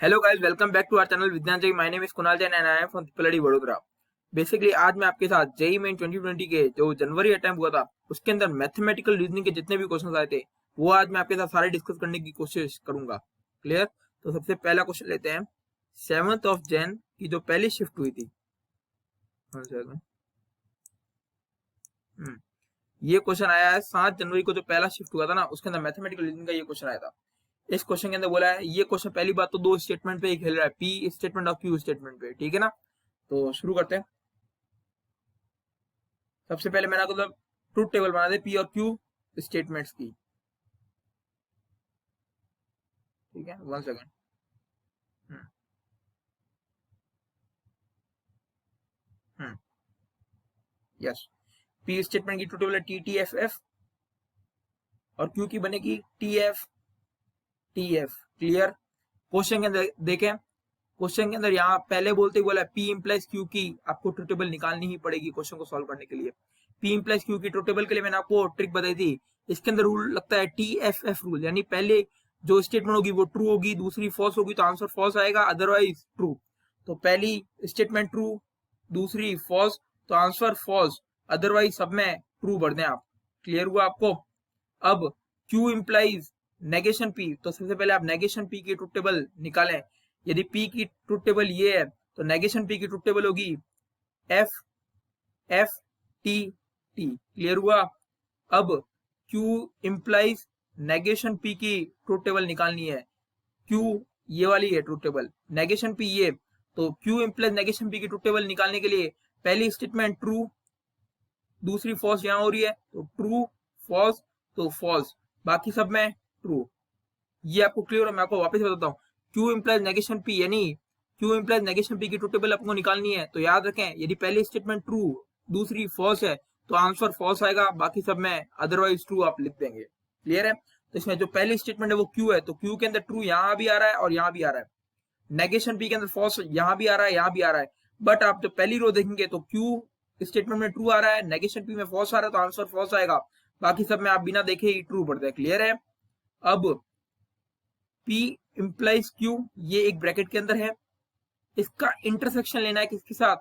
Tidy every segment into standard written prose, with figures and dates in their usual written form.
Hello guys, welcome back to our channel Vigyan Jai. My name is Kunal Jain and I am from triple Vadodara. Basically आज मैं आपके साथ JEE main 2020 के जो जनवरी अटेम्प्ट हुआ था उसके अंदर मैथमेटिकल रीजनिंग के जितने भी क्वेश्चंस आए थे वो आज मैं आपके साथ सारे डिस्कस करने की कोशिश करूंगा। क्लियर? तो सबसे पहला क्वेश्चन लेते हैं। 7th ऑफ जैन की जो पहली शिफ्ट हुई थी, ये क्वेश्चन आया है 7 जनवरी को। जो पहला शिफ्ट हुआ था ना उसके अंदर मैथमेटिकल रीजनिंग का ये क्वेश्चन आया था। इस क्वेश्चन के अंदर बोला है, ये क्वेश्चन पहली बात तो दो स्टेटमेंट पे ही खेल रहा है, पी स्टेटमेंट और क्यू स्टेटमेंट पे। ठीक है ना? तो शुरू करते हैं। सबसे पहले मैंने आपको ट्रूथ टेबल बना दे पी और क्यू स्टेटमेंट्स की। ठीक है, 1 सेकंड। यस, पी स्टेटमेंट की ट्रूथ टेबल है टी टी एफ एफ और क्यू की बनेगी T F T F. Clear? Question के अंदर देखें, क्वेश्चन के अंदर यहाँ पहले बोलते ही बोला पी इम्प्लाइज क्यू की आपको ट्रूथ टेबल निकालनी ही पड़ेगी क्वेश्चन को सॉल्व करने के लिए। पी इम्प्लाइज क्यू की ट्रूथ टेबल के लिए मैंने आपको ट्रिक बताई थी। इसके अंदर रूल लगता है टी एफ एफ रूल, यानी पहले जो स्टेटमेंट होगी वो ट्रू होगी, दूसरी फॉल्स होगी तो आंसर फॉल्स आएगा, अदरवाइज ट्रू। तो पहली स्टेटमेंट ट्रू, दूसरी फॉल्स तो आंसर फॉल्स, अदरवाइज सब में ट्रू भर दें आप। क्लियर हुआ आपको? अब क्यू इम्प्लाइज नेगेशन पी, तो सबसे पहले आप नेगेशन पी की ट्रूथ टेबल निकालें। यदि पी की ट्रूथ टेबल ये है तो नेगेशन पी की ट्रूथ टेबल होगी F F T T. Clear हुआ? अब क्यू इम्प्लाइज नेगेशन पी की ट्रूथ टेबल निकालनी है। क्यू ये वाली है ट्रूथ टेबल, नेगेशन पी ये, तो क्यू इम्प्लाइज नेगेशन पी की ट्रूथ टेबल निकालने के लिए पहली स्टेटमेंट ट्रू, दूसरी फॉल्स यहां हो रही है तो ट्रू फॉल्स तो फॉल्स, बाकी सब में ट्रू। ये आपको क्लियर है? मैं आपको वापस बताता हूँ। क्यू इम्प्लाइज नेगेशन पी, यानी क्यू इम्प्लाइज नेगेशन पी की ट्रू टेबल आपको निकालनी है तो याद रखें यदि पहली स्टेटमेंट ट्रू दूसरी फॉल्स है तो आंसर फॉल्स आएगा, बाकी सब में अदरवाइज ट्रू आप लिख देंगे। क्लियर है? तो इसमें जो पहली स्टेटमेंट है वो क्यू है, तो क्यू के अंदर ट्रू यहां भी आ रहा है और यहां भी आ रहा है। नेगेशन पी के अंदर फॉल्स यहां भी आ रहा है, यहां भी आ रहा है। बट आप जब पहली रो देखेंगे तो क्यू स्टेटमेंट में ट्रू आ रहा है, नेगेशन पी में फॉल्स आ रहा है तो आंसर फॉल्स आएगा, बाकी सब में आप बिना देखे ही ट्रू पढ़ते हैं। क्लियर है? अब P इंप्लाइज Q, ये एक ब्रैकेट के अंदर है, इसका इंटरसेक्शन लेना है किसके साथ?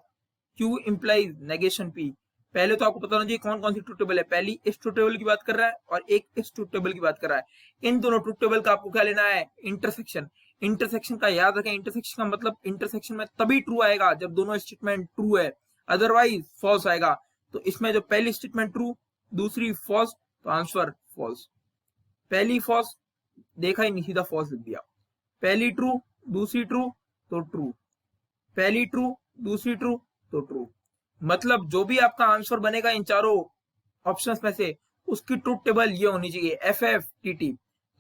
Q implies negation P। पहले तो आपको पता होना चाहिए कौन कौन सी ट्रूथ टेबल है। पहली इस ट्रूथ टेबल की बात कर रहा है और एक इस ट्रूथ टेबल की बात कर रहा है। इन दोनों ट्रूथ टेबल का आपको क्या लेना है? इंटरसेक्शन। इंटरसेक्शन का याद रखें, इंटरसेक्शन का मतलब इंटरसेक्शन में तभी ट्रू आएगा जब दोनों स्टेटमेंट ट्रू है, अदरवाइज फॉल्स आएगा। तो इसमें जो पहली स्टेटमेंट ट्रू दूसरी फॉल्स तो आंसर फॉल्स। पहली फॉल्स देखा ही नहीं, सीधा फॉल्स लिख दिया। पहली ट्रू दूसरी ट्रू तो ट्रू, पहली ट्रू दूसरी ट्रू तो ट्रू। मतलब जो भी आपका आंसर बनेगा इन चारों ऑप्शंस में से उसकी ट्रूथ टेबल ये होनी चाहिए एफ एफ टी टी।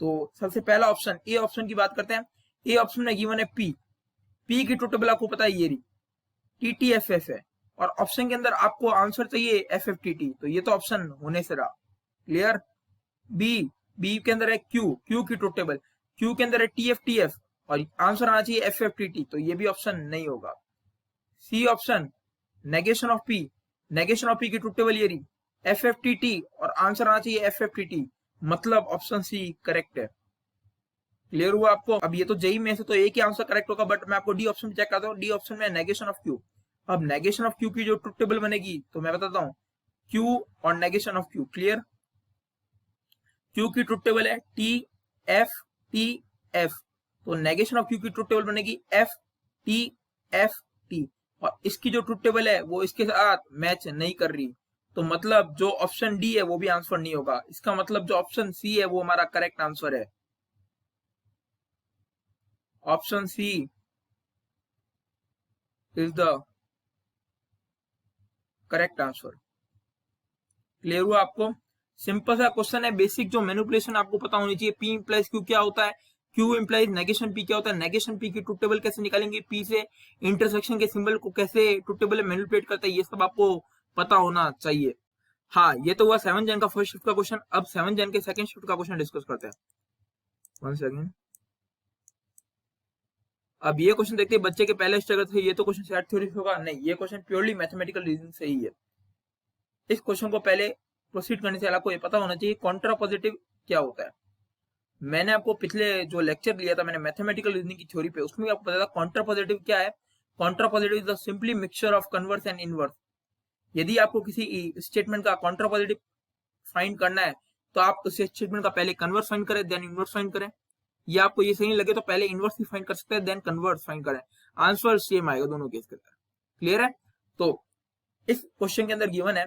तो सबसे पहला ऑप्शन ए ऑप्शन की बात करते हैं। ए ऑप्शन में गिवन है पी, पी की ट्रूथ टेबल आपको पता है ये रही, टी टी एफ एफ है, और ऑप्शन के अंदर आपको आंसर चाहिए एफ एफ टी टी, तो ये तो ऑप्शन होने से रहा। क्लियर? बी, बी के अंदर है क्यू, क्यू की ट्रूथ टेबल, क्यू के अंदर है टी एफ और आंसर आना चाहिए एफ एफ टी टी, तो ये भी ऑप्शन नहीं होगा। C option negation of P, negation of P की ट्रूथ टेबल ये रही एफ एफ टी टी और आंसर आना चाहिए एफ एफ टी टी, मतलब ऑप्शन सी करेक्ट है। क्लियर हुआ आपको? अब ये तो जेई में से तो एक ही आंसर करेक्ट होगा, बट मैं आपको डी ऑप्शन चेक करता हूँ। डी ऑप्शन में नेगेशन ऑफ क्यू। अब नेगेशन ऑफ क्यू की जो ट्रूथ टेबल बनेगी तो मैं बताता हूँ, क्यू और negation of Q. Clear? Q की ट्रूथ टेबल है टी एफ, तो नेगेशन ऑफ क्यू की ट्रूथ टेबल बनेगी एफ टी, और इसकी जो ट्रूथ टेबल है वो इसके साथ मैच नहीं कर रही, तो मतलब जो ऑप्शन डी है वो भी आंसर नहीं होगा। इसका मतलब जो ऑप्शन सी है वो हमारा करेक्ट आंसर है। Option C is the correct answer. Clear हुआ आपको? सिंपल सा क्वेश्चन है, बेसिक जो मैनिपुलेशन आपको पता होनी चाहिए। पी इंप्लाइज क्यू क्या होता है, क्यू इंप्लाइज नेगेशन पी क्या होता है, नेगेशन पी की ट्रूथ टेबल कैसे निकालेंगे पी से, इंटरसेक्शन के सिंबल को कैसे ट्रूथ टेबल में मैनिपुलेट करता है, ये सब आपको पता होना चाहिए। हाँ, ये तो हुआ 7 जन का फर्स्ट शिफ्ट का क्वेश्चन। अब 7 जन के सेकंड शिफ्ट का क्वेश्चन डिस्कस करते हैं। 1 सेकंड। अब ये क्वेश्चन देखते हैं, बच्चे के पहले स्ट्रगल थे, ये तो क्वेश्चन सेट थ्योरी होगा नहीं, ये क्वेश्चन प्योरली मैथमेटिकल रीजन से ही है। इस क्वेश्चन को पहले प्रोसीड करने से आपको ये पता होना चाहिए कॉन्ट्रा पॉजिटिव क्या होता है। मैंने आपको पिछले जो लेक्चर लिया था मैंने मैथमेटिकल रीजनिंग की थ्योरी पे, उसमें भी आपको बताया था काउंटर पॉजिटिव क्या है। Counter positive is the simply mixture of converse and inverse. यदि आपको किसी स्टेटमेंट का काउंटर पॉजिटिव फाइंड करना है तो आप उस स्टेटमेंट का पहले कन्वर्स फाइंड करें देन इनवर्स फाइंड करें, या आपको ये सही नहीं लगे तो पहले इनवर्स भी फाइंड कर सकते हैं देन कन्वर्स फाइंड करें, आंसर सेम आएगा दोनों केस के अंदर। क्लियर है? तो इस क्वेश्चन के अंदर गिवन है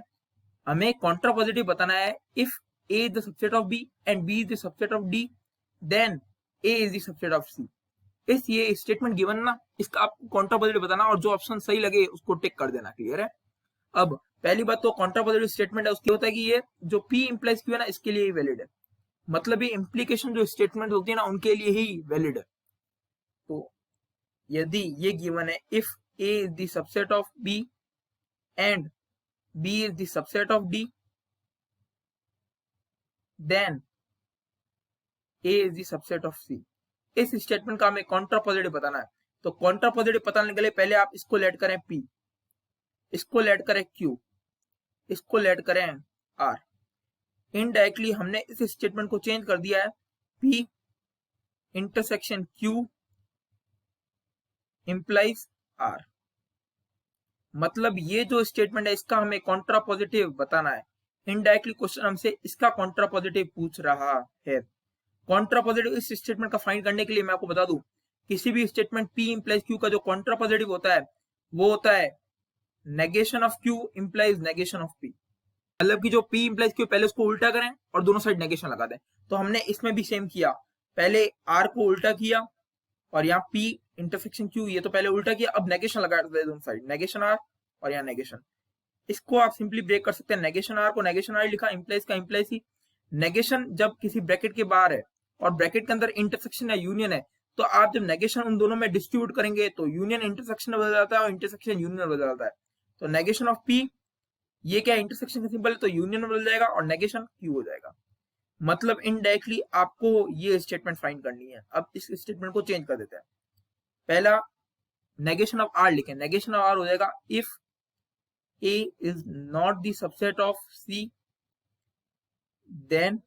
हमें काउंटर पॉजिटिव बताना है if A is the subset of B and B is the subset of D then A is the subset of C. इस ये स्टेटमेंट गिवन ना, इसका आपको काउंटर पॉजिटिव बताना और जो ऑप्शन सही लगे उसको टिक कर देना। क्लियर है? अब पहली बात तो काउंटर पॉजिटिव स्टेटमेंट है उसकी होता है कि ये जो पी इंप्लाइज क्यू है ना इसके लिए ही वैलिड है, मतलब ये इंप्लीकेशन जो स्टेटमेंट होती है ना उनके लिए ही वैलिड है। तो यदि ये गिवन है if A is the subset of B and B is the subset of D then A is the subset of C. इस स्टेटमेंट का हमें काउंटर पॉजिटिव बताना है। तो काउंटर पॉजिटिव बताने के लिए पहले आप इसको लेट करें पी, इसको लेट करें क्यू, इसको लेट करें आर। इनडायरेक्टली हमने इस स्टेटमेंट को चेंज कर दिया है P intersection Q implies R. मतलब ये जो स्टेटमेंट है इसका हमें काउंटर पॉजिटिव बताना है। इनडायरेक्टली क्वेश्चन हमसे इसका काउंटर पॉजिटिव पूछ रहा है। काउंटर पॉजिटिव इस स्टेटमेंट का फाइंड करने के लिए मैं आपको बता दूं किसी भी स्टेटमेंट P इंप्लाइज Q का जो काउंटर पॉजिटिव होता है वो होता है negation of Q implies negation of P। मतलब कि जो P इंप्लाइज Q पहले उसको उल्टा करें और दोनों साइड नेगेशन लगा दें। तो हमने इसमें भी सेम किया, पहले R को उल्टा किया और यहाँ P इंटरसेक्शन Q ये तो पहले उल्टा किया, अब नेगेशन लगा दें दोनों साइड, नेगेशन R और यहाँ नेगेशन। इसको आप सिंपली ब्रेक कर सकते हैं, नेगेशन R को नेगेशन R लिखा, इंप्लाइज का इंप्लाइज ही। नेगेशन जब किसी ब्रैकेट के बाहर है और ब्रैकेट के अंदर इंटरसेक्शन या यूनियन है तो आप जब नेगेशन उन दोनों में डिस्ट्रीब्यूट करेंगे तो यूनियन इंटरसेक्शन बदल जाता है और इंटरसेक्शन यूनियन बदल जाता है। तो नेगेशन ऑफ P ये क्या इंटरसेक्शन का सिंबल है तो यूनियन बदल जाएगा और नेगेशन Q हो जाएगा। मतलब इनडायरेक्टली आपको ये स्टेटमेंट फाइंड करनी है। अब इस स्टेटमेंट को चेंज कर देते हैं, पहला नेगेशन ऑफ R लिखें, नेगेशन ऑफ R हो जाएगा if A is not the subset of C then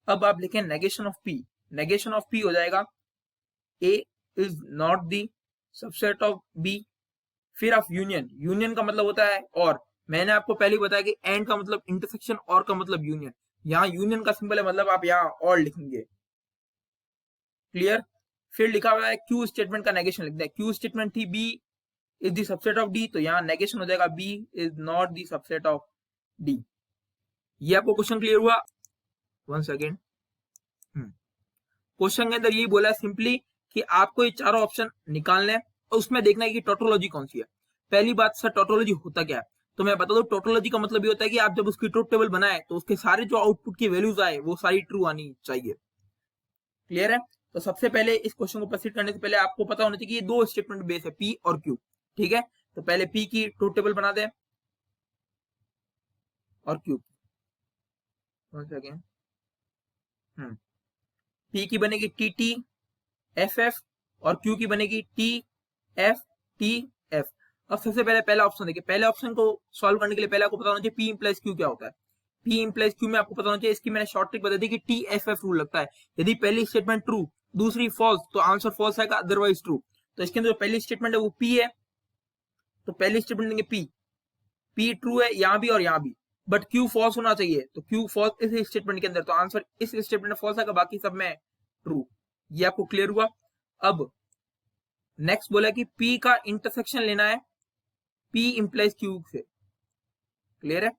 अब आप लिखें negation of P, negation of P हो जाएगा A is not the subset of B, फिर ऑफ यूनियन, यूनियन का मतलब होता है और, मैंने आपको पहले बताया कि एंड का मतलब इंटरसेक्शन और का मतलब यूनियन, यहाँ यूनियन का सिंबल है मतलब आप यहाँ और लिखेंगे। क्लियर? फिर लिखा हुआ है Q स्टेटमेंट का नेगेशन लिखते हैं, Q स्टेटमेंट थी B is the subset of D, तो यहाँ नेगेशन हो जाएगा B is not the subset of D। ये आपको क्वेश्चन क्लियर हुआ? वन सेकेंड, क्वेश्चन के अंदर यही बोला है सिंपली कि आपको ये चारों ऑप्शन निकालने हैं और उसमें देखना है कि टोटोलॉजी कौन सी है। पहली बात सर टोटोलॉजी होता क्या है, तो मैं बता दूं टोटोलॉजी का मतलब ये होता है कि आप जब उसकी ट्रुथ टेबल बनाए तो उसके सारे जो आउटपुट की वैल्यूज आए वो सारी ट्रू आनी चाहिए। क्लियर है? तो सबसे पहले इस क्वेश्चन को प्रोसीड करने से पहले आपको पता होना चाहिए कि ये दो स्टेटमेंट बेस है P और Q। ठीक है, तो पहले P की ट्रुथ टेबल बना दे और Q P की बनेगी TT FF और Q की बनेगी TF TF। अब सबसे पहले पहला ऑप्शन देखिए, पहले ऑप्शन को सॉल्व करने के लिए पहले आपको पता होना चाहिए P इंप्लाइज Q क्या होता है। P इंप्लाइज Q में आपको पता होना चाहिए, इसकी मैंने शॉर्ट ट्रिक बता दी कि TFF रूल लगता है। यदि पहली स्टेटमेंट ट्रू दूसरी फॉल्स तो आंसर फॉल्स आएगा, अदरवाइज ट्रू। तो इसके अंदर जो पहली स्टेटमेंट है वो P है, तो पहली स्टेटमेंट देंगे P ट्रू है यहाँ भी और यहाँ भी, बट Q फॉल्स होना चाहिए, तो Q फॉल्स इस स्टेटमेंट के अंदर, तो आंसर इस स्टेटमेंट में फॉल्स आएगा, बाकी सब में ट्रू। ये आपको क्लियर हुआ? अब नेक्स्ट बोला कि P का इंटरसेक्शन लेना है P इंप्लाइज Q से। क्लियर है?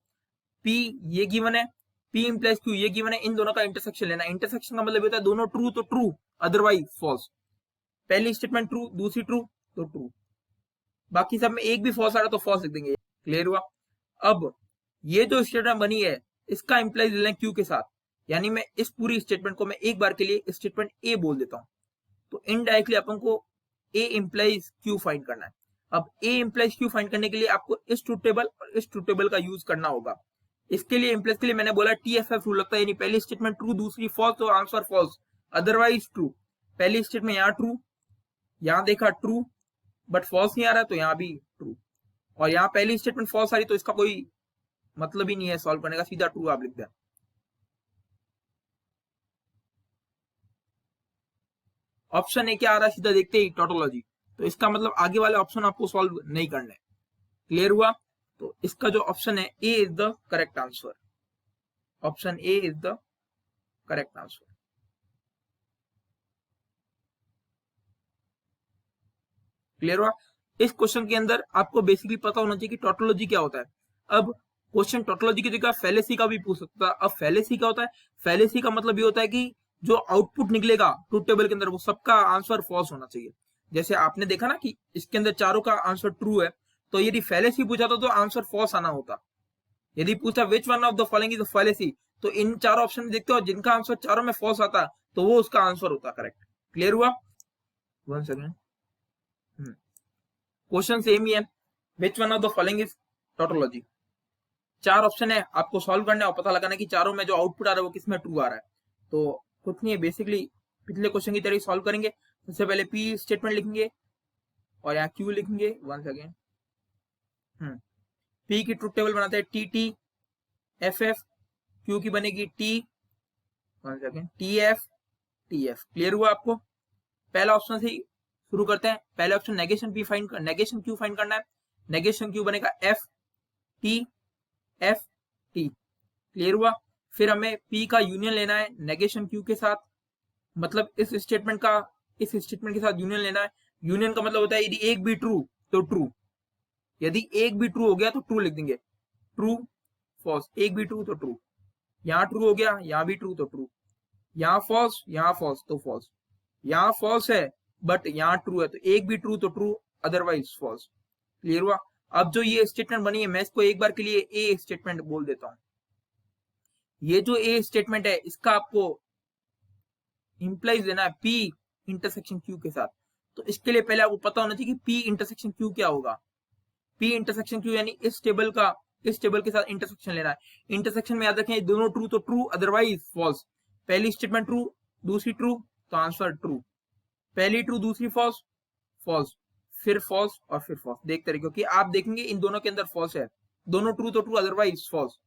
P ये गिवन है, P इंप्लाइज Q ये गिवन है, इन दोनों का इंटरसेक्शन लेना है। इंटरसेक्शन का मतलब होता है दोनों ट्रू तो ट्रू, अदरवाइज फॉल्स। पहली स्टेटमेंट ट्रू दूसरी ट्रू तो ट्रू, बाकी सब में एक भी फॉल्स आ रहा तो फॉल्स लिख देंगे। क्लियर हुआ? अब ये जो स्टेटमेंट बनी है इसका इंप्लाइज ले लें Q के साथ, यानी मैं इस पूरी स्टेटमेंट को मैं एक बार के लिए स्टेटमेंट A बोल देता हूं, तो इनडायरेक्टली अपन को A इंप्लाइज Q फाइंड करना है। अब A इंप्लाइज Q फाइंड करने के लिए आपको इस ट्रूथ टेबल और इस ट्रूथ टेबल का यूज करना होगा। इसके लिए इंप्लाइज के लिए मैंने बोला TFF रूल लगता है, यानी पहली स्टेटमेंट ट्रू दूसरी फॉल्स तो आंसर फॉल्स, अदरवाइज ट्रू। पहली स्टेटमेंट यहाँ ट्रू, यहाँ देखा ट्रू बट फॉल्स नहीं आ रहा तो यहाँ भी ट्रू, और यहाँ पहली स्टेटमेंट फॉल्स आ रही तो इसका कोई मतलब ही नहीं है सॉल्व करने का, सीधा ट्रू आप लिख दें। ऑप्शन ए क्या आ रहा है सीधा देखते ही टोटोलॉजी, तो इसका मतलब आगे वाले ऑप्शन आपको सॉल्व नहीं करने। क्लियर हुआ? तो इसका जो ऑप्शन है A is the correct answer, option A is the correct answer. Clear हुआ? इस क्वेश्चन के अंदर आपको बेसिकली पता होना चाहिए कि टोटोलॉजी क्या होता है। अब क्वेश्चन टोटोलॉजी की जगह फैलेसी का भी पूछ सकता है। अब फैलेसी क्या होता है? फैलेसी का मतलब ये होता है कि जो आउटपुट निकलेगा ट्रूथ टेबल के अंदर वो सबका आंसर फॉल्स होना चाहिए। जैसे आपने देखा ना कि इसके अंदर चारों का आंसर ट्रू है, तो यदि फैलेसी पूछा तो आंसर फॉल्स आना होता। यदि पूछा which one of the following is fallacy, तो इन चारों ऑप्शन में देखते हो जिनका आंसर चारों में फॉल्स आता है तो वो उसका आंसर होता करेक्ट। क्लियर हुआ? वन सेकेंड, क्वेश्चन सेम ही है, which one of the following is tautology. चार ऑप्शन है, आपको सॉल्व करना है और पता लगाना है कि चारों में जो आउटपुट आ रहा है वो किसमें ट्रू आ रहा है। तो कुछ नहीं है, बेसिकली पिछले क्वेश्चन की तरह सॉल्व करेंगे। सबसे पहले पी स्टेटमेंट लिखेंगे और यहाँ क्यू लिखेंगे। वन सेकेंड, पी की ट्रूथ टेबल बनाते हैं T T F F, Q की बनेगी T, one second, T F T F. Clear हुआ आपको? पहला ऑप्शन से ही शुरू करते हैं। पहले option negation P find, negation Q find करना है। नेगेशन क्यू बनेगा F T F T. Clear हुआ? फिर हमें पी का यूनियन लेना है नेगेशन क्यू के साथ, मतलब इस स्टेटमेंट के साथ यूनियन लेना है। यूनियन का मतलब होता है यदि एक भी ट्रू तो ट्रू, यदि एक भी ट्रू हो गया तो ट्रू लिख देंगे, ट्रू फॉल्स, एक भी ट्रू तो ट्रू। यहाँ ट्रू हो गया, यहाँ भी ट्रू तो ट्रू, यहाँ फॉल्स तो फॉल्स, यहाँ फॉल्स है बट यहाँ ट्रू है तो एक भी ट्रू तो ट्रू, अदरवाइज फॉल्स। क्लियर हुआ? अब जो ये स्टेटमेंट बनी है मैं इसको एक बार के लिए ए स्टेटमेंट बोल देता हूं। ये जो ए स्टेटमेंट है इसका आपको इंप्लाइज देना है पी इंटरसेक्शन क्यू के साथ। तो इसके लिए पहले आपको पता होना चाहिए कि पी इंटरसेक्शन क्यू क्या होगा। पी इंटरसेक्शन क्यू यानी इस टेबल के साथ इंटरसेक्शन लेना है। इंटरसेक्शन में याद रखें दोनों ट्रू तो ट्रू, अदरवाइज फॉल्स। पहली स्टेटमेंट ट्रू, दूसरी ट्रू तो आंसर ट्रू, पहली ट्रू दूसरी फॉल्स, फॉल्स, फिर फॉल्स और फिर फॉल्स। देखते रहिए क्योंकि आप देखेंगे इन दोनों के अंदर फॉल्स है, दोनों ट्रू तो ट्रू अदरवाइज फॉल्स।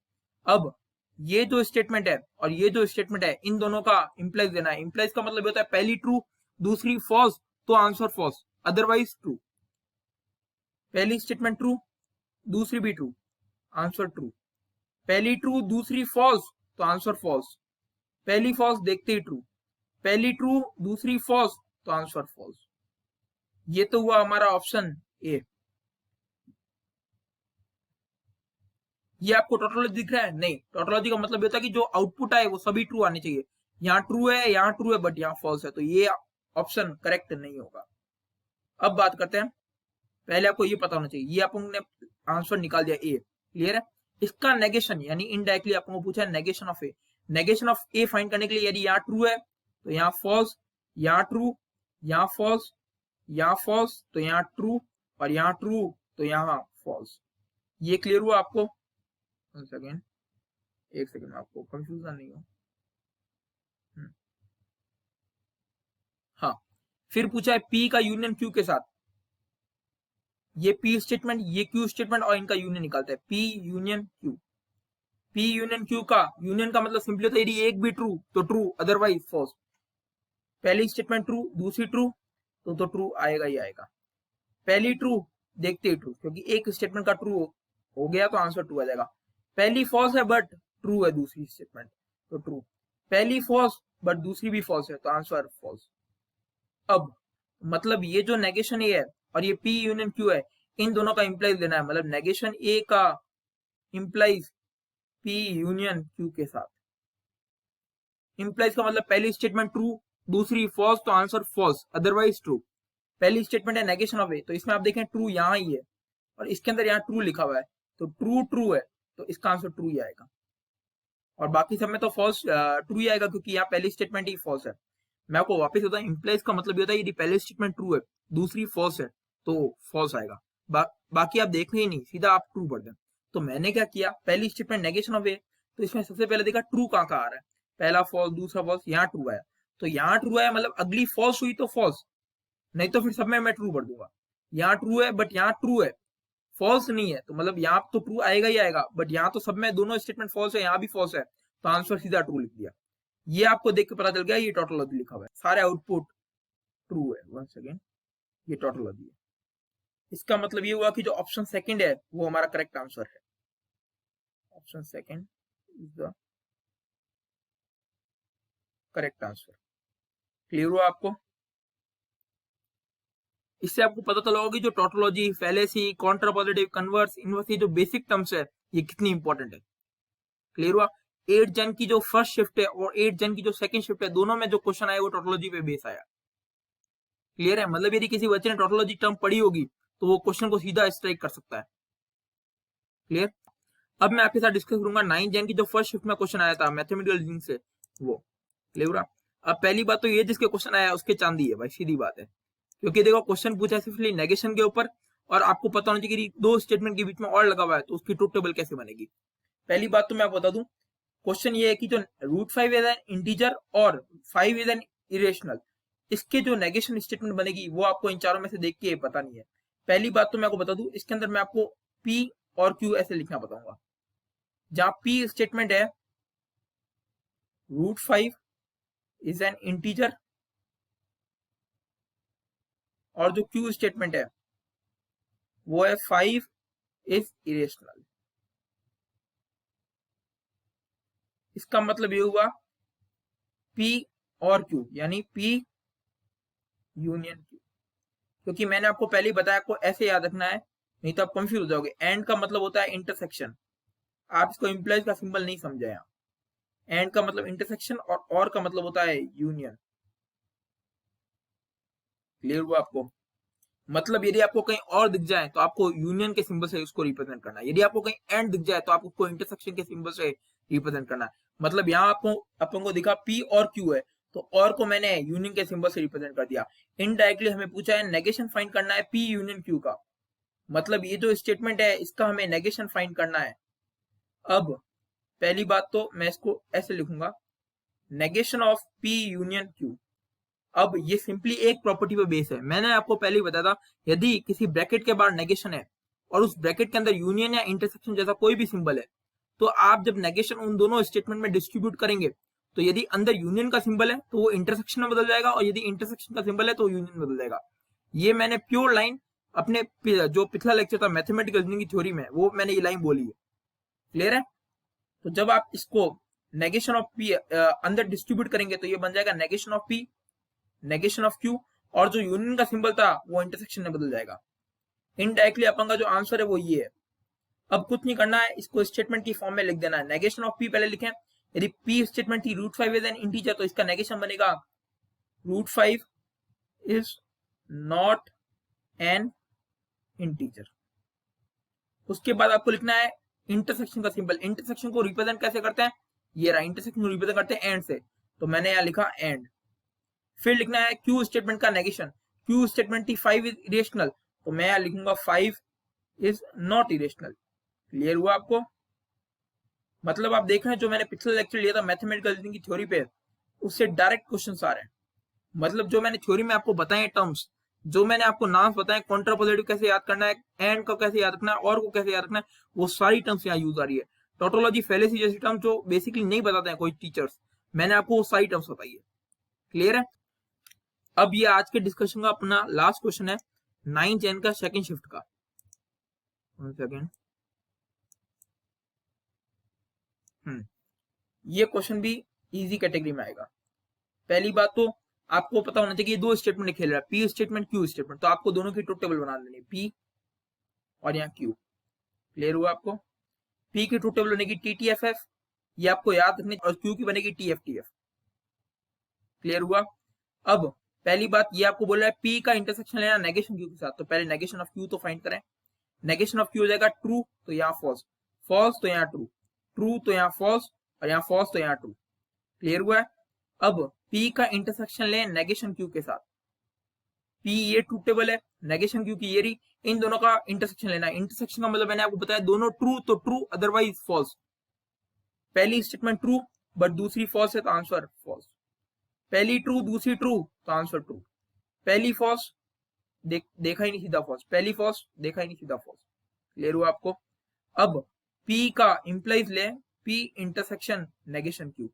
अब ये जो स्टेटमेंट है और ये जो स्टेटमेंट है इन दोनों का इंप्लाइज देना है। इंप्लाइज का मतलब होता है पहली ट्रू दूसरी फॉल्स तो आंसर फॉल्स, अदरवाइज ट्रू। पहली स्टेटमेंट ट्रू दूसरी भी ट्रू, आंसर ट्रू। पहली ट्रू दूसरी फॉल्स तो आंसर फॉल्स, पहली फॉल्स देखते ही ट्रू, पहली ट्रू दूसरी फॉल्स तो आंसर फॉल्स। ये तो हुआ हमारा ऑप्शन ए। ये आपको टोटोलॉजी दिख रहा है? नहीं, टोटोलॉजी का मतलब होता है कि जो आउटपुट आए वो सभी ट्रू आने चाहिए। यहाँ ट्रू है, यहाँ ट्रू है बट यहाँ फॉल्स है, तो ये ऑप्शन करेक्ट नहीं होगा। अब बात करते हैं, पहले आपको ये पता होना चाहिए, ये आपने आंसर निकाल दिया ए। क्लियर है? इसका नेगेशन यानी इनडायरेक्टली आपको पूछा है negation of A. Negation of A find करने के लिए यदि यहाँ ट्रू है तो यहाँ फॉल्स, यहाँ ट्रू, यहाँ फॉल्स, यहाँ फॉल्स तो यहाँ ट्रू, और यहाँ ट्रू तो यहाँ फॉल्स। ये क्लियर हुआ आपको? सेकेंड, एक सेकेंड, आपको कंफ्यूजन नहीं हो। हाँ, फिर पूछा है पी का यूनियन क्यू के साथ। ये पी स्टेटमेंट, ये क्यू स्टेटमेंट और इनका यूनियन निकालता है, P union Q. P union Q का यूनियन का मतलब सिंपली होता है यदि एक भी ट्रू तो ट्रू, अदरवाइज फॉल्स। पहली स्टेटमेंट ट्रू दूसरी ट्रू तो ट्रू आएगा ही आएगा। पहली ट्रू देखते ही ट्रू, क्योंकि एक स्टेटमेंट का ट्रू हो गया तो आंसर ट्रू आ जाएगा। पहली फॉल्स है बट ट्रू है दूसरी स्टेटमेंट तो ट्रू, पहली फॉल्स बट दूसरी भी फॉल्स है तो आंसर फॉल्स। अब मतलब ये जो नेगेशन ए है और ये पी यूनियन क्यू है, इन दोनों का इंप्लाइज लेना है, मतलब नेगेशन ए का इंप्लाइज पी यूनियन क्यू के साथ। इंप्लाइज का मतलब पहली स्टेटमेंट ट्रू दूसरी फॉल्स तो आंसर फॉल्स, अदरवाइज ट्रू। पहली स्टेटमेंट है नेगेशन ऑफ ए, तो इसमें आप देखें ट्रू यहाँ ही है और इसके अंदर यहाँ ट्रू लिखा हुआ है, तो ट्रू ट्रू है तो इसका आंसर ट्रू ही आएगा। और बाकी सब में तो फॉल्स ट्रू ही आएगा क्योंकि यहाँ पहली स्टेटमेंट ही फॉल्स है। मैं आपको वापस बताऊं, इंप्लाइज का मतलब ये होता है यदि पहली स्टेटमेंट ट्रू है दूसरी फॉल्स है तो फॉल्स आएगा। बाकी आप देखने ही नहीं, सीधा आप ट्रू पढ़ दें। तो मैंने क्या किया, पहली स्टेटमेंट नेगेशन ऑफ ए, तो इसमें सबसे पहले देखा ट्रू कहाँ आ रहा है, पहला फॉल्स दूसरा फॉल्स, यहाँ ट्रू आया, तो यहाँ ट्रू आया मतलब अगली फॉल्स हुई तो फॉल्स, नहीं तो फिर सब में मैं ट्रू पढ़ दूंगा। यहाँ ट्रू है बट यहाँ ट्रू है, फॉल्स नहीं है, तो मतलब यहाँ तो ट्रू आएगा ही आएगा, बट यहाँ तो सब में दोनों स्टेटमेंट फॉल्स है, यहाँ भी फॉल्स है, तो आंसर सीधा ट्रू लिख दिया। ये आपको देख के पता चल गया ये टोटोलॉजी लिखा हुआ है, सारे आउटपुट ट्रू है। वन सेकेंड, ये टोटोलॉजी है। इसका मतलब ये हुआ कि जो ऑप्शन सेकंड है वो हमारा करेक्ट आंसर है। Option second is the correct answer. Clear हुआ आपको? इससे आपको पता चला होगा कि जो tautology, fallacy, contrapositive, converse, inverse, ये जो बेसिक टर्म्स है ये कितनी इंपॉर्टेंट है। क्लियर हुआ? 8 जन की जो फर्स्ट शिफ्ट है और 8 जन की जो सेकंड शिफ्ट है, दोनों में जो क्वेश्चन आया वो टोटोलॉजी पे बेस आया। क्लियर है? मतलब यदि किसी बच्चे ने टोटोलॉजी टर्म पढ़ी होगी तो वो क्वेश्चन को सीधा स्ट्राइक कर सकता है। क्लियर? अब मैं आपके साथ डिस्कस करूंगा 9 जन की जो फर्स्ट शिफ्ट में क्वेश्चन आया था मैथमेटिकल रीजनिंग से, वो। क्लियर हुआ? अब पहली बात तो ये, जिसके क्वेश्चन आया उसके चांदी है भाई, सीधी बात है। क्योंकि देखो क्वेश्चन पूछा है सिर्फ नेगेशन के ऊपर, और आपको पता होना चाहिए कि दो स्टेटमेंट के बीच में और लगा हुआ है, तो उसकी ट्रुथ टेबल कैसे बनेगी। पहली बात तो मैं आपको बता दूं, क्वेश्चन ये है कि जो √5 इज एन इंटीजर और 5 इज एन इरेशनल, इसके जो नेगेशन स्टेटमेंट बनेगी वो आपको इन चारों में से देख के पता नहीं है। पहली बात तो मैं आपको बता दूं, इसके अंदर मैं आपको P और Q ऐसे लिखना बताऊंगा। जहां P स्टेटमेंट है √5 इज एन इंटीजर, और जो Q स्टेटमेंट है वो है 5 इज इरेशनल। इसका मतलब ये हुआ P और Q, यानी P यूनियन Q। क्योंकि मैंने आपको पहले ही बताया, आपको ऐसे याद रखना है, नहीं तो आप कंफ्यूज हो जाओगे। एंड का मतलब होता है इंटरसेक्शन, आप इसको इंप्लाइज का सिंबल नहीं समझे यहाँ। एंड का मतलब इंटरसेक्शन और का मतलब होता है यूनियन। क्लियर हुआ आपको? मतलब यदि आपको कहीं और दिख जाए तो आपको यूनियन के सिंबल से उसको रिप्रेजेंट करना है, यदि आपको कहीं एंड दिख जाए तो आपको उसको इंटरसेक्शन के सिंबल से रिप्रेजेंट करना है। मतलब यहाँ आपको अपन को दिखा P और Q है, तो और को मैंने यूनियन के सिंबल से रिप्रेजेंट कर दिया। इनडायरेक्टली हमें पूछा है नेगेशन फाइंड करना है P यूनियन Q का, मतलब ये जो स्टेटमेंट है इसका हमें नेगेशन फाइंड करना है। अब पहली बात तो मैं इसको ऐसे लिखूंगा, negation of P union Q। अब ये सिंपली एक प्रॉपर्टी पे बेस है। मैंने आपको पहले ही बताया था, यदि किसी ब्रैकेट के बाहर नेगेशन है और उस ब्रैकेट के अंदर यूनियन या इंटरसेक्शन जैसा कोई भी सिंबल है, तो आप जब नेगेशन उन दोनों स्टेटमेंट में डिस्ट्रीब्यूट करेंगे, तो यदि अंदर यूनियन का सिंबल है तो वो इंटरसेक्शन में बदल जाएगा, और यदि इंटरसेक्शन का सिंबल है तो यूनियन में बदल जाएगा। ये मैंने प्योर लाइन अपने जो पिछला लेक्चर था मैथमेटिकल रीजनिंग की थ्योरी में, वो मैंने ये लाइन बोली है। क्लियर है? तो जब आप इसको नेगेशन ऑफ P अंदर डिस्ट्रीब्यूट करेंगे तो ये बन जाएगा negation of P, negation of Q, और जो यूनियन का सिंबल था वो इंटरसेक्शन में बदल जाएगा। इनडायरेक्टली अपन का जो आंसर है वो ये है। अब कुछ नहीं करना है, इसको स्टेटमेंट की फॉर्म में लिख देना है। नेगेशन ऑफ P पहले लिखें, यदि P स्टेटमेंट थी √5 इज एन इंटीजर, तो इसका नेगेशन बनेगा √5 इज नॉट एन इंटीजर। उसके बाद आपको लिखना है इंटरसेक्शन का सिंबल। इंटरसेक्शन को रिप्रेजेंट कैसे करते हैं, ये रहा, इंटरसेक्शन को रिप्रेजेंट करते हैं एंड से, तो मैंने यहाँ लिखा एंड। फिर लिखना है Q स्टेटमेंट का नेगेशन। Q स्टेटमेंट थी 5 इज इरेशनल, तो मैं यहाँ लिखूंगा 5 इज नॉट इरेशनल। क्लियर हुआ आपको? मतलब आप देख रहे हैं जो मैंने पिछले लेक्चर लिया था मैथमेटिकल रीजनिंग की थ्योरी पे, उससे डायरेक्ट क्वेश्चन आ रहे हैं। मतलब जो मैंने थ्योरी में आपको बताए टर्म्स, जो मैंने आपको नाम बताए, कॉन्ट्रापोजिटिव कैसे याद करना है, एंड को कैसे याद रखना है, और को कैसे याद रखना है, वो सारी टर्म्स यहाँ यूज आ रही है। टोटोलॉजी, फैलेसी जैसी टर्म जो बेसिकली नहीं बताते हैं कोई टीचर्स, मैंने आपको वो सारी टर्म्स बताई है। क्लियर है? अब ये आज के डिस्कशन का अपना लास्ट क्वेश्चन है 9 जैन का सेकंड शिफ्ट का। सेकंड ये क्वेश्चन भी इजी कैटेगरी में आएगा। पहली बात तो आपको पता होना चाहिए कि दो स्टेटमेंट खेल रहा है, P स्टेटमेंट Q स्टेटमेंट, तो आपको दोनों की ट्रुथ टेबल बना लेनी, P और यहाँ Q। क्लियर हुआ आपको? P की ट्रुथ टेबल बनेगी TTFF, ये आपको याद रखनी, और Q की बनेगी TFTF। क्लियर हुआ? अब पहली बात ये आपको बोल रहा है P का इंटरसेक्शन लेना नेगेशन Q के साथ, तो पहले नेगेशन ऑफ Q तो फाइंड करें। नेगेशन ऑफ Q हो जाएगा ट्रू तो यहाँ फॉल्स, फॉल्स तो यहाँ ट्रू, ट्रू तो यहाँ फॉल्स, और यहाँ फॉल्स तो यहाँ ट्रू। क्लियर हुआ है? अब P का इंटरसेक्शन ले नेगेशन Q के साथ, P ये ट्रू टेबल है, नेगेशन Q की ये रही, इन दोनों का इंटरसेक्शन लेना है। इंटरसेक्शन का मतलब मैंने आपको बताया दोनों ट्रू तो ट्रू, अदरवाइज फॉल्स। पहली स्टेटमेंट ट्रू बट दूसरी फॉल्स है तो आंसर फॉल्स। पहली ट्रू दूसरी ट्रू तो आंसर ट्रू। पहली फॉल्स देखा ही नहीं सीधा फॉल्स, पहली फॉल्स देखा ही नहीं सीधा फॉल्स। क्लियर हुआ आपको? अब P का इंप्लाइज ले P intersection negation Q,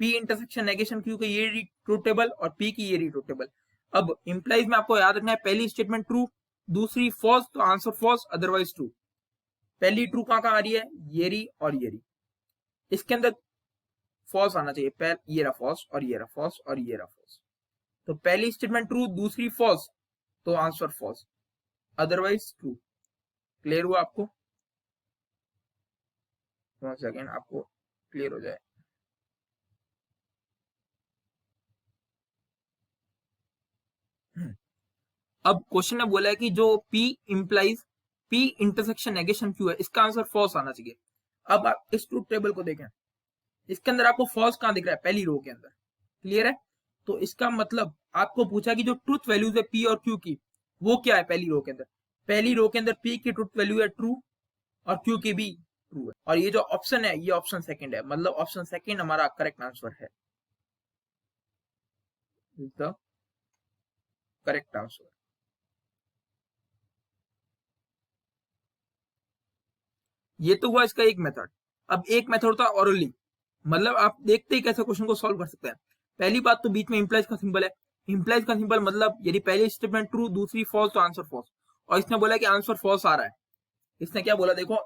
P intersection negation Q की ये ट्रू टेबल और P की ये ट्रू टेबल। अब इंप्लाइज में आपको याद रखना है पहली स्टेटमेंट ट्रू, दूसरी फॉल्स, तो आंसर फॉल्स, अदरवाइज ट्रू। पहली ट्रू कहां कहां आ रही है, ये रही और ये रही, इसके अंदर फॉल्स आना चाहिए, ये रहा फॉल्स और ये रहा फॉल्स और ये रहा फॉल्स। तो पहली स्टेटमेंट ट्रू, दूसरी फॉल्स, तो answer false, otherwise true. Clear हुआ आपको? 1 सेकेंड, आपको क्लियर हो जाए। अब क्वेश्चन ने बोला है कि जो P implies P intersection negation Q है, इसका आंसर फॉल्स आना चाहिए। अब आप इस ट्रूथ टेबल को देखें, इसके अंदर आपको फॉल्स कहां दिख रहा है, पहली रो के अंदर। क्लियर है? तो इसका मतलब आपको पूछा कि जो ट्रूथ वैल्यूज है P और Q की, वो क्या है पहली रो के अंदर। पहली रो के अंदर P की ट्रूथ वैल्यू है ट्रू और Q की भी ट्रू है, और ये जो ऑप्शन है ये ऑप्शन सेकंड है, मतलब ऑप्शन सेकंड हमारा करेक्ट आंसर है, द करेक्ट आंसर। ये तो हुआ इसका एक मेथड। अब एक मेथड था ऑरली, मतलब आप देखते ही कैसे क्वेश्चन को सॉल्व कर सकते हैं। पहली बात तो बीच में इंप्लाइज का सिंबल है, इंप्लाइज का सिंबल मतलब यदि पहली स्टेटमेंट ट्रू, दूसरी फॉल्स, तो आंसर फॉल्स। और इसने बोला कि आंसर फॉल्स आ रहा है, इसने क्या बोला देखो,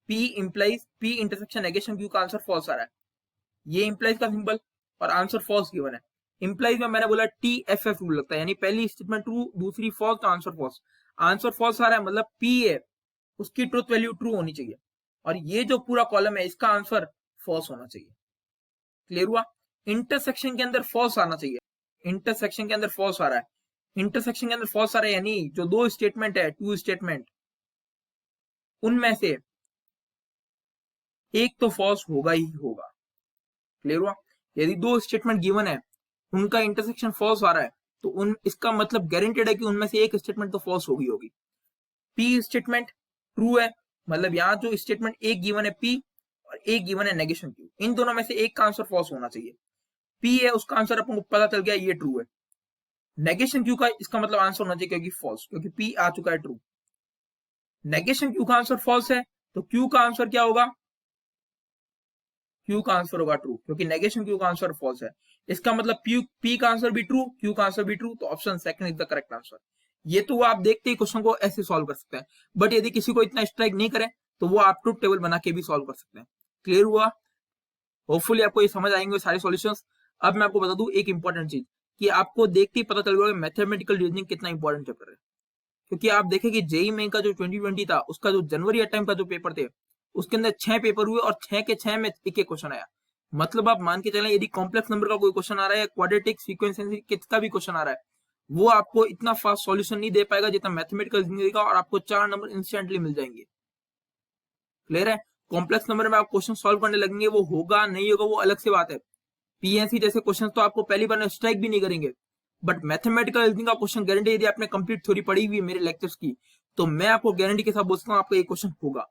P implies P intersection negation Q का आंसर फॉल्स आ रहा है, ये इंप्लाइज का सिंबल और आंसर फॉल्स गिवन है। इंप्लाइज में मैंने बोला TFF रूल लगता है, यानी पहली स्टेटमेंट ट्रू, दूसरी फॉल्स, तो आंसर फॉल्स। आंसर फॉल्स आ रहा है मतलब P है, उसकी ट्रूथ वैल्यू ट्रू होनी चाहिए, और ये जो पूरा कॉलम है इसका आंसर फॉल्स होना चाहिए। क्लियर हुआ? इंटरसेक्शन के अंदर फॉल्स आना चाहिए, इंटरसेक्शन के अंदर फॉल्स आ रहा है, इंटरसेक्शन के अंदर फॉल्स आ रहा है, यानी जो दो स्टेटमेंट है, टू स्टेटमेंट, उनमें से एक तो फॉल्स होगा ही होगा। क्लियर हुआ? यदि दो स्टेटमेंट गिवन है, उनका इंटरसेक्शन फॉल्स आ रहा है, तो उन इसका मतलब गारंटेड है कि उनमें से एक स्टेटमेंट तो फॉल्स होगी। P स्टेटमेंट ट्रू है, मतलब यहाँ जो स्टेटमेंट एक गिवन है P और एक गिवन है नेगेशन Q, इन दोनों में से एक का आंसर फॉल्स होना चाहिए। P है, उसका आंसर अपन को पता चल गया, ये ट्रू है। नेगेशन Q का इसका मतलब आंसर होना चाहिए क्योंकि फॉल्स, क्योंकि P आ चुका है ट्रू। नेगेशन Q का आंसर फॉल्स है, तो Q का आंसर क्या होगा, Q का आंसर होगा ट्रू, क्योंकि नेगेशन Q का आंसर फॉल्स है। इसका मतलब P का आंसर भी ट्रू, Q का आंसर भी ट्रू, तो option second is the correct answer. ये तो आप देखते ही क्वेश्चन को ऐसे सॉल्व कर सकते हैं, बट यदि किसी को इतना स्ट्राइक नहीं करे तो वो आप ट्रूथ टेबल बना के भी सॉल्व कर सकते हैं। क्लियर हुआ? होपफुली आपको ये समझ आएंगे सारे सॉल्यूशंस। अब मैं आपको बता दूं एक इंपॉर्टेंट चीज, कि आपको देखते ही पता चल गया मैथमेटिकल रीजनिंग कितना इंपॉर्टेंट चैप्टर है, क्योंकि आप देखें कि जेई मेन का जो 2020 था, उसका जो जनवरी अटेम्प्ट का जो पेपर थे, उसके अंदर 6 पेपर हुए और 6 के 6 में एक एक क्वेश्चन आया। मतलब आप मान के चलें यदि कॉम्प्लेक्स नंबर का कोई क्वेश्चन आ रहा है, क्वाड्रेटिक सीक्वेंस किसका भी क्वेश्चन आ रहा है, वो आपको इतना फास्ट सॉल्यूशन नहीं दे पाएगा जितना मैथमेटिकल रीजनिंग का, और आपको 4 नंबर इंस्टेंटली मिल जाएंगे। क्लियर है? कॉम्प्लेक्स नंबर में आप क्वेश्चन सॉल्व करने लगेंगे, वो होगा नहीं होगा वो अलग से बात है। पीएनसी जैसे क्वेश्चन तो आपको पहली बार में स्ट्राइक भी नहीं करेंगे, बट मैथमेटिकल रीजनिंग का क्वेश्चन गारंटी, यदि आपने कंप्लीट थ्योरी पढ़ी हुई है मेरे लेक्चर्स की, तो मैं आपको गारंटी के साथ बोल सकता हूँ आपको ये क्वेश्चन होगा।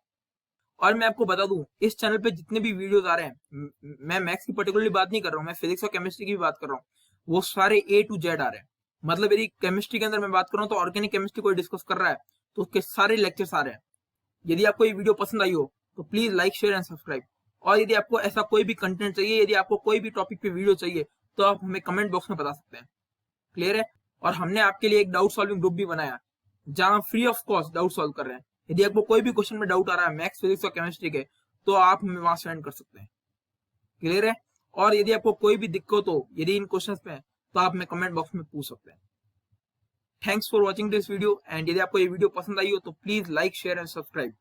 और मैं आपको बता दूं, इस चैनल पे जितने भी वीडियोस आ रहे हैं, मैं मैथ्स की पर्टिकुलरली बात नहीं कर रहा हूँ, मैं फिजिक्स और केमिस्ट्री की भी बात कर रहा हूँ, वो सारे A to Z आ रहे हैं। मतलब यदि केमिस्ट्री के अंदर मैं बात कर रहा हूँ तो ऑर्गेनिक केमिस्ट्री कोई डिस्कस कर रहा है तो उसके सारे लेक्चर्स आ रहे हैं। यदि आपको ये वीडियो पसंद आई हो तो please like, share and subscribe. और यदि आपको ऐसा कोई भी कंटेंट चाहिए, यदि आपको कोई भी टॉपिक पे वीडियो चाहिए, तो आप हमें कमेंट बॉक्स में बता सकते हैं। क्लियर है? और हमने आपके लिए एक डाउट सॉल्विंग ग्रुप भी बनाया, जहां free of cost doubt solve कर रहे हैं। यदि आपको कोई भी क्वेश्चन में डाउट आ रहा है मैथ्स, फिजिक्स और केमिस्ट्री के, तो आप हमें वहां सेंड कर सकते हैं। क्लियर है? और यदि आपको कोई भी दिक्कत हो यदि इन क्वेश्चंस में, तो आप हमें कमेंट बॉक्स में पूछ सकते हैं। Thanks for watching this video, and यदि आपको ये वीडियो पसंद आई हो तो please like, share and subscribe.